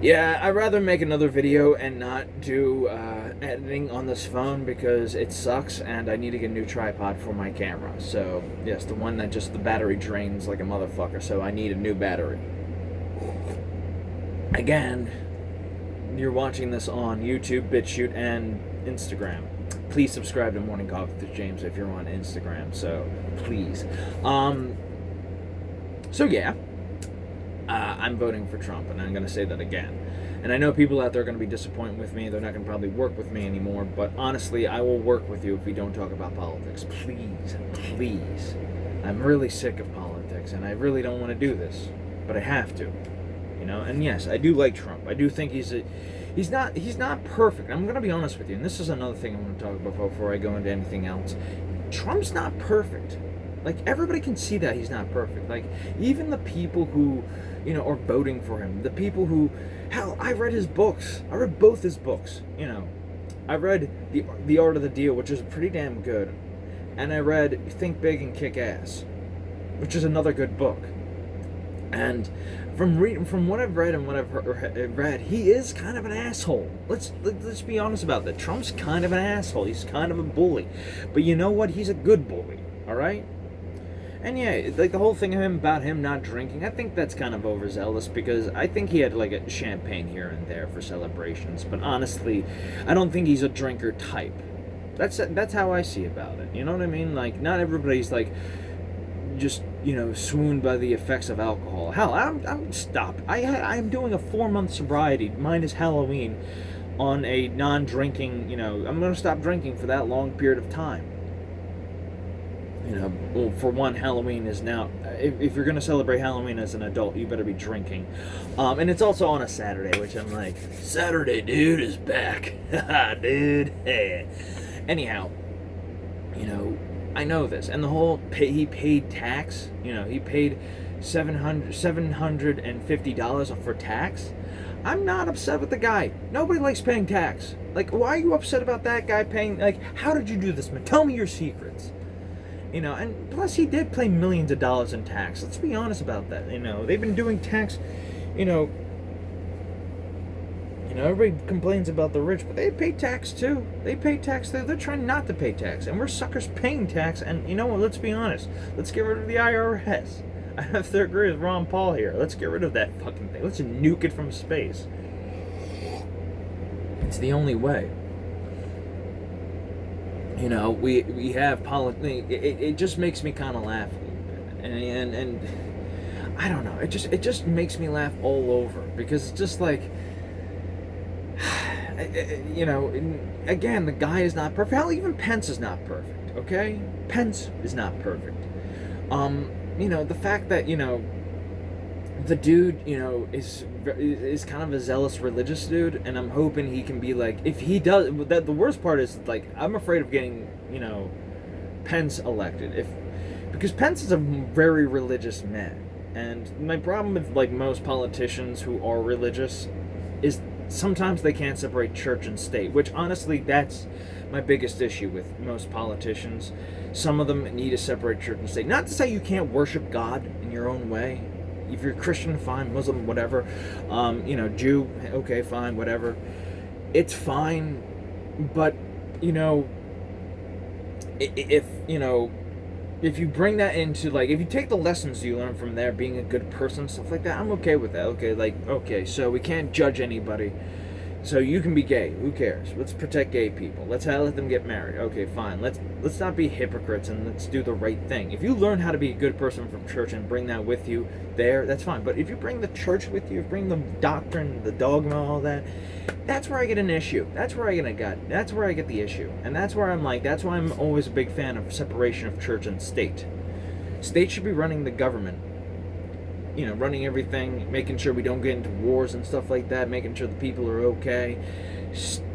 Yeah, I'd rather make another video and not do editing on this phone because it sucks and I need to get a new tripod for my camera. So, yes, the one that just the battery drains like a motherfucker, so I need a new battery. Again, you're watching this on YouTube, BitChute, and Instagram. Please subscribe to Morning Coffee with James if you're on Instagram, so please. So yeah. I'm voting for Trump, and I'm going to say that again. And I know people out there are going to be disappointed with me. They're not going to probably work with me anymore. But honestly, I will work with you if we don't talk about politics. Please, please. I'm really sick of politics, and I really don't want to do this. But I have to. You know? And yes, I do like Trump. I do think he's not perfect. I'm going to be honest with you. And this is another thing I want to talk about before I go into anything else. Trump's not perfect. Like, everybody can see that he's not perfect. Like, even the people who, you know, are voting for him, the people who, hell, I read his books. I read both his books, you know. I read the Art of the Deal, which is pretty damn good. And I read Think Big and Kick Ass, which is another good book. And from what I've read and what I've read, he is kind of an asshole. Let's be honest about that. Trump's kind of an asshole. He's kind of a bully. But you know what? He's a good bully, all right? And yeah, like the whole thing of him about him not drinking, I think that's kind of overzealous because I think he had like a champagne here and there for celebrations. But honestly, I don't think he's a drinker type. That's how I see about it. You know what I mean? Like, not everybody's like just, you know, swooned by the effects of alcohol. Hell, I'm doing a 4-month sobriety minus Halloween on a non-drinking. You know, I'm gonna stop drinking for that long period of time. You know, well, for one, Halloween is now, if you're going to celebrate Halloween as an adult, you better be drinking. And it's also on a Saturday, which I'm like, Saturday, dude, is back. Haha, dude. Hey. Anyhow, you know, I know this. And the whole, he paid tax, you know, he paid $750 for tax. I'm not upset with the guy. Nobody likes paying tax. Like, why are you upset about that guy paying, like, how did you do this, man? Tell me your secrets. You know, and plus he did pay millions of dollars in tax. Let's be honest about that. You know, they've been doing tax, you know, everybody complains about the rich, but they pay tax too. They pay tax. They're trying not to pay tax. And we're suckers paying tax. And you know what, let's be honest. Let's get rid of the IRS. I have to agree with Ron Paul here. Let's get rid of that fucking thing. Let's nuke it from space. It's the only way. You know, we have politics. It just makes me kind of laugh a little bit, and I don't know. It just makes me laugh all over because it's just like, you know, again, the guy is not perfect. Hell, even Pence is not perfect. Okay, Pence is not perfect. You know, the fact that, you know, the dude, you know, is kind of a zealous religious dude, and I'm hoping he can be like, if he does that. The worst part is, like, I'm afraid of getting, you know, Pence elected because Pence is a very religious man, and my problem with, like, most politicians who are religious is sometimes they can't separate church and state, which honestly, that's my biggest issue with most politicians. Some of them need to separate church and state. Not to say you can't worship God in your own way. If you're Christian, fine. Muslim, whatever. You know, Jew, okay, fine, whatever. It's fine, but, you know, if you bring that into, like, if you take the lessons you learn from there, being a good person, stuff like that, I'm okay with that. Okay, like, okay, so we can't judge anybody. So you can be gay. Who cares? Let's protect gay people. Let's let them get married. Okay, fine. Let's not be hypocrites and let's do the right thing. If you learn how to be a good person from church and bring that with you there, that's fine. But if you bring the church with you, bring the doctrine, the dogma, all that, that's where I get an issue. That's where I get the issue. And that's where I'm like, that's why I'm always a big fan of separation of church and state. State should be running the government. You know, running everything, making sure we don't get into wars and stuff like that, making sure the people are okay.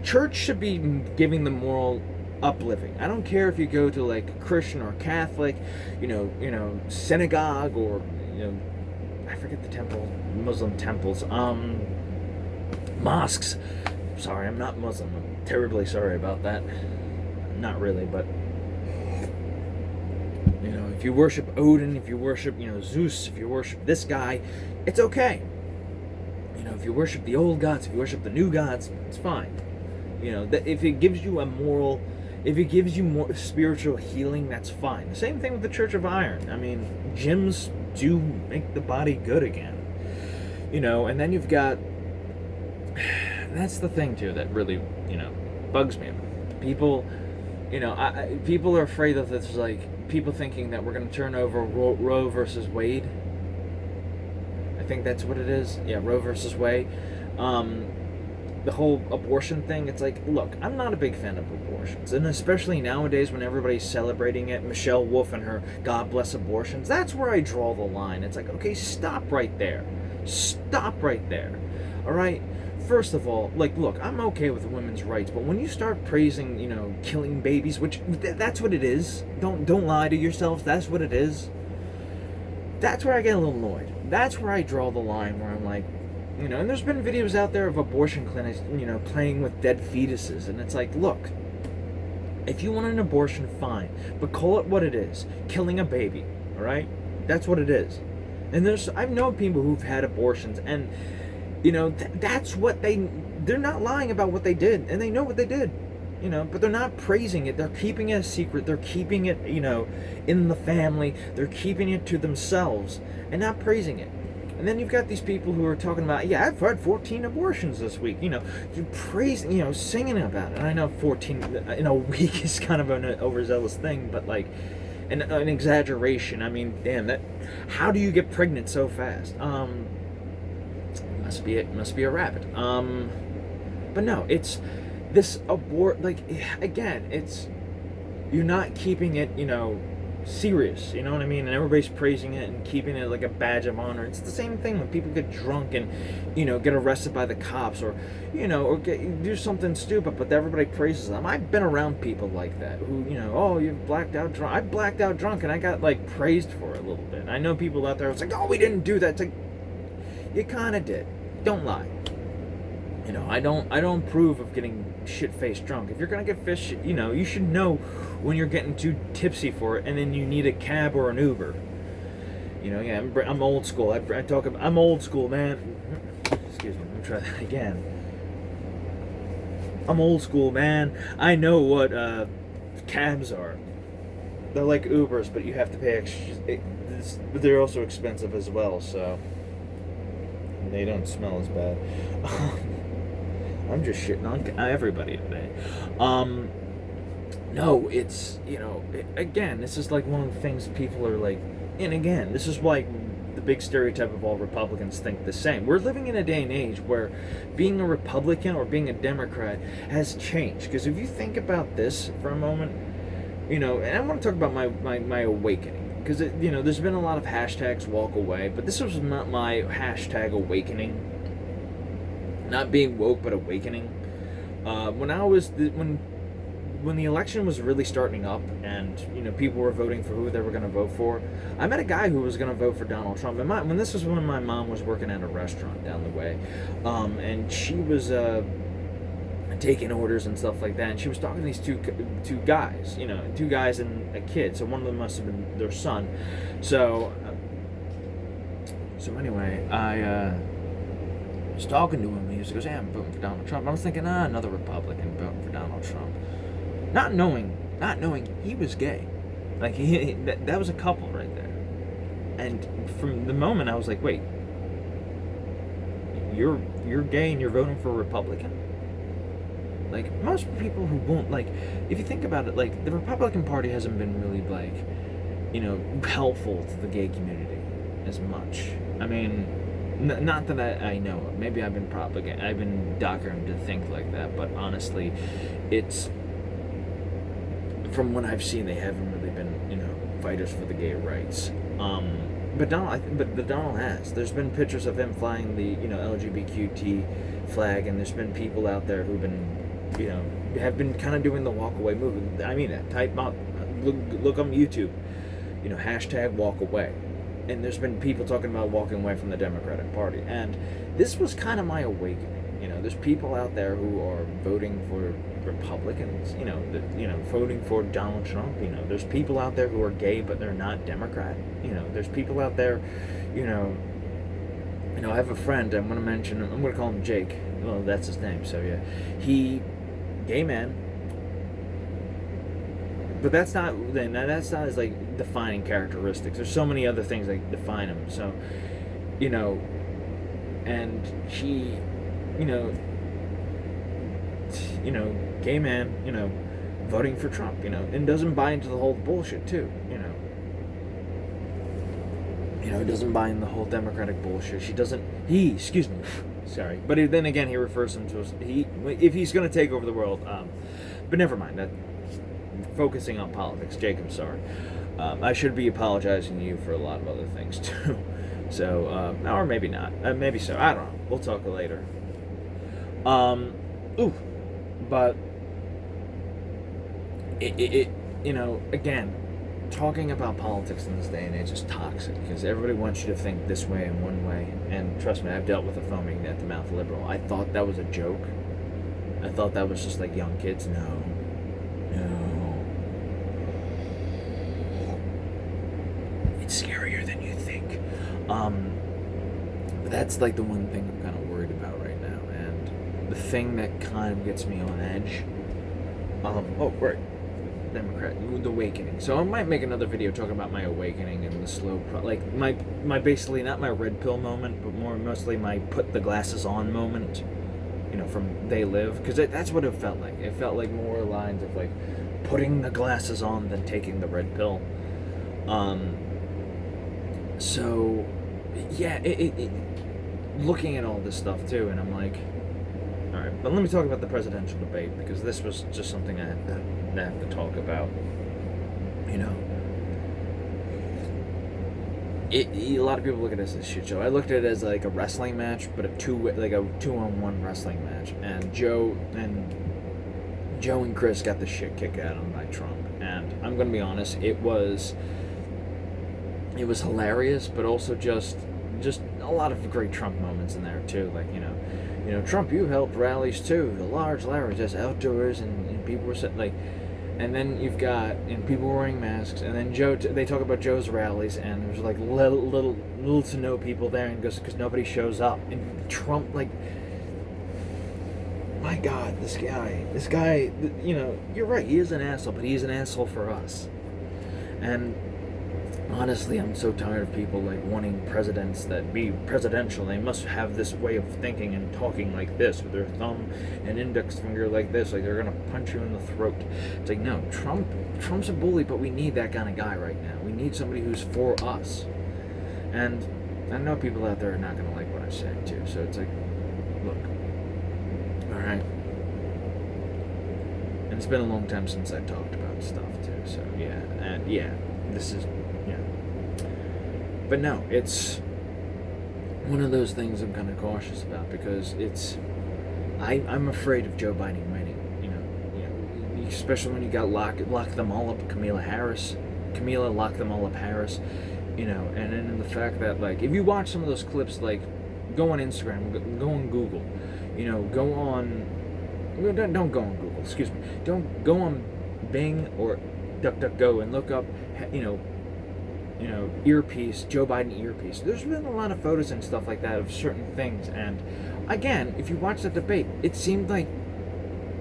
Church should be giving the moral uplifting. I don't care if you go to, like, Christian or Catholic, you know, synagogue, or, you know, I forget the temple, Muslim temples, mosques. Sorry, I'm not Muslim. I'm terribly sorry about that. Not really, but, you know, if you worship Odin, if you worship, you know, Zeus, if you worship this guy, it's okay. You if you worship the old gods, if you worship the new gods, it's fine. That if it gives you if it gives you more spiritual healing, that's fine. The same thing with the Church of Iron. I mean, gyms do make the body good again. And then you've got, that's the thing too that really, bugs me. People, people are afraid of this, like, people thinking that we're going to turn over Roe versus Wade. I think that's what it is. Yeah, Roe versus Wade. The whole abortion thing, it's like, look, I'm not a big fan of abortions, and especially nowadays when everybody's celebrating it, Michelle Wolf and her God bless abortions, that's where I draw the line. It's like, okay, stop right there. Stop right there. Alright? First of all, like, look, I'm okay with women's rights, but when you start praising, killing babies, which, that's what it is. Don't lie to yourselves, that's what it is. That's where I get a little annoyed. That's where I draw the line, where I'm like, and there's been videos out there of abortion clinics, playing with dead fetuses, and it's like, look, if you want an abortion, fine, but call it what it is, killing a baby, alright? That's what it is. And I've known people who've had abortions, and, that's what they're not lying about what they did, and they know what they did, but they're not praising it, they're keeping it a secret, they're keeping it, in the family, they're keeping it to themselves, and not praising it. And then you've got these people who are talking about, yeah, I've had 14 abortions this week. You're praising, singing about it. And I know 14 in a week is kind of an overzealous thing, but like an exaggeration. I mean, damn, how do you get pregnant so fast? Must be a rabbit. But no, it's this again, it's, you're not keeping it, serious, you know what I mean? And everybody's praising it and keeping it like a badge of honor. It's the same thing when people get drunk and, get arrested by the cops, or, or do something stupid, but everybody praises them. I've been around people like that who, oh, you've blacked out drunk. I blacked out drunk and I got like praised for it a little bit. I know people out there, it's like, oh, we didn't do that. It's like, you kind of did. Don't lie. I don't approve of getting shit-faced drunk. If you're gonna get fish, you should know when you're getting too tipsy for it, and then you need a cab or an Uber. Yeah, I'm old school. I'm old school, man. Excuse me. Let me try that again. I'm old school, man. I know what cabs are. They're like Ubers, but you have to pay extra. But they're also expensive as well, so they don't smell as bad. I'm just shitting on everybody today. No, it's, again, this is like one of the things people are like, and again, this is why the big stereotype of all Republicans think the same. We're living in a day and age where being a Republican or being a Democrat has changed. Because if you think about this for a moment, and I want to talk about my awakening. Because, there's been a lot of hashtags walk away, but this was not my hashtag awakening. Not being woke, but awakening. When the election was really starting up, and people were voting for who they were going to vote for, I met a guy who was going to vote for Donald Trump. And when this was when my mom was working at a restaurant down the way, and she was taking orders and stuff like that, and she was talking to these two guys, two guys and a kid. So one of them must have been their son. So anyway, I was talking to him. He goes, "Yeah, I'm voting for Donald Trump." I was thinking, another Republican voting for Donald Trump, not knowing he was gay. Like that was a couple right there. And from the moment I was like, wait, you're gay and you're voting for a Republican? Like, most people who won't, like, if you think about it, like, the Republican Party hasn't been really, like, helpful to the gay community as much. I mean, not that I know of. Maybe I've been doctored to think like that, but honestly, it's, from what I've seen, they haven't really been, fighters for the gay rights. But Donald has. There's been pictures of him flying the, LGBTQ flag, and there's been people out there who've been, have been kind of doing the walk away movement. I mean, type up, look on YouTube, hashtag walk away. And there's been people talking about walking away from the Democratic Party. And this was kind of my awakening. There's people out there who are voting for Republicans, voting for Donald Trump. There's people out there who are gay, but they're not Democrat. There's people out there, I have a friend. I'm going to mention him. I'm going to call him Jake. Well, that's his name. So yeah, gay man. But that's not his like defining characteristics. There's so many other things that define him. So, and he, you know, gay man, voting for Trump, and doesn't buy into the whole bullshit too, doesn't buy in the whole Democratic bullshit. Excuse me, sorry, but then again, he refers him to if he's going to take over the world, but never mind that. Focusing on politics, Jake, I'm sorry. I should be apologizing to you for a lot of other things too. So, or maybe not. Maybe so. I don't know. We'll talk later. But again, talking about politics in this day and age is toxic because everybody wants you to think this way and one way. And trust me, I've dealt with a foaming at the mouth liberal. I thought that was a joke. I thought that was just like young kids. No. It's scarier than you think. But that's like the one thing I'm kind of worried about right now. And the thing that kind of gets me on edge. Right. Democrat, the awakening. So I might make another video talking about my awakening and the slow, my basically not my red pill moment, but mostly my put the glasses on moment. From They Live, because that's what it felt like. It felt like more lines of like putting the glasses on than taking the red pill. So yeah, looking at all this stuff too, and I'm like, all right, but let me talk about the presidential debate because this was just something I have to talk about. A lot of people look at this as a shit show. I looked at it as like a wrestling match, but a 2-on-1 wrestling match, and Joe and Chris got the shit kicked out of them by Trump. And I'm gonna be honest, it was hilarious, but also just a lot of great Trump moments in there too. Like Trump, you helped rallies too, the large rallies, just outdoors, and people were sitting like. And then you've got people wearing masks, and then they talk about Joe's rallies, and there's like little to no people there, and goes because nobody shows up. And Trump, like, my God, this guy, you're right, he is an asshole, but he's an asshole for us. And honestly, I'm so tired of people like wanting presidents that be presidential. They must have this way of thinking and talking like this with their thumb and index finger like this, like they're gonna punch you in the throat. It's like, no, Trump's a bully, but we need that kind of guy right now. We need somebody who's for us. And I know people out there are not gonna like what I say too. So it's like, look, all right. And it's been a long time since I talked about stuff too. So this is. But no, it's one of those things I'm kind of cautious about because I'm afraid of Joe Biden winning. Especially when you got lock them all up, Kamala locked them all up Harris. And then the fact that like if you watch some of those clips, like go on Instagram, go on Google, go on. Don't go on Google. Excuse me. Don't go on Bing or DuckDuckGo and look up, earpiece, Joe Biden earpiece. There's been a lot of photos and stuff like that of certain things. And again, if you watch the debate, it seemed like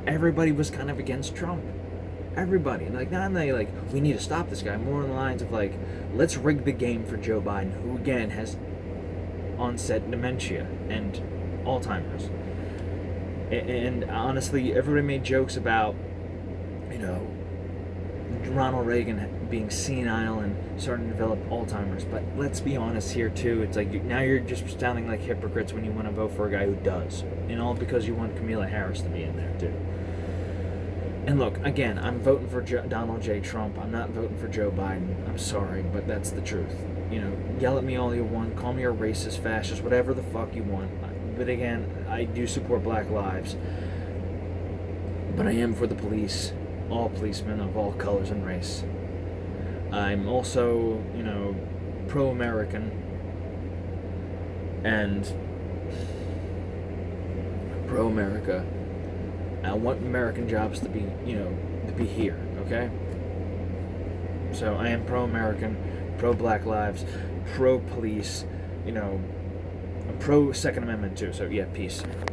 everybody was kind of against Trump. Everybody. And like, not like, we need to stop this guy. More in the lines of like, let's rig the game for Joe Biden, who again has onset dementia and Alzheimer's. And honestly, everybody made jokes about, Ronald Reagan being senile and starting to develop Alzheimer's. But let's be honest here too. It's like now you're just sounding like hypocrites when you want to vote for a guy who does, and all because you want Kamala Harris to be in there too. And look, again, I'm voting for Donald J. Trump. I'm not voting for Joe Biden. I'm sorry, but that's the truth. Yell at me all you want, call me a racist, fascist, whatever the fuck you want. But again, I do support Black lives. But I am for the police. All policemen of all colors and race. I'm also, pro-American and pro-America. I want American jobs to be, to be here, okay? So I am pro-American, pro-Black lives, pro-police, I'm pro Second Amendment too. So yeah, peace.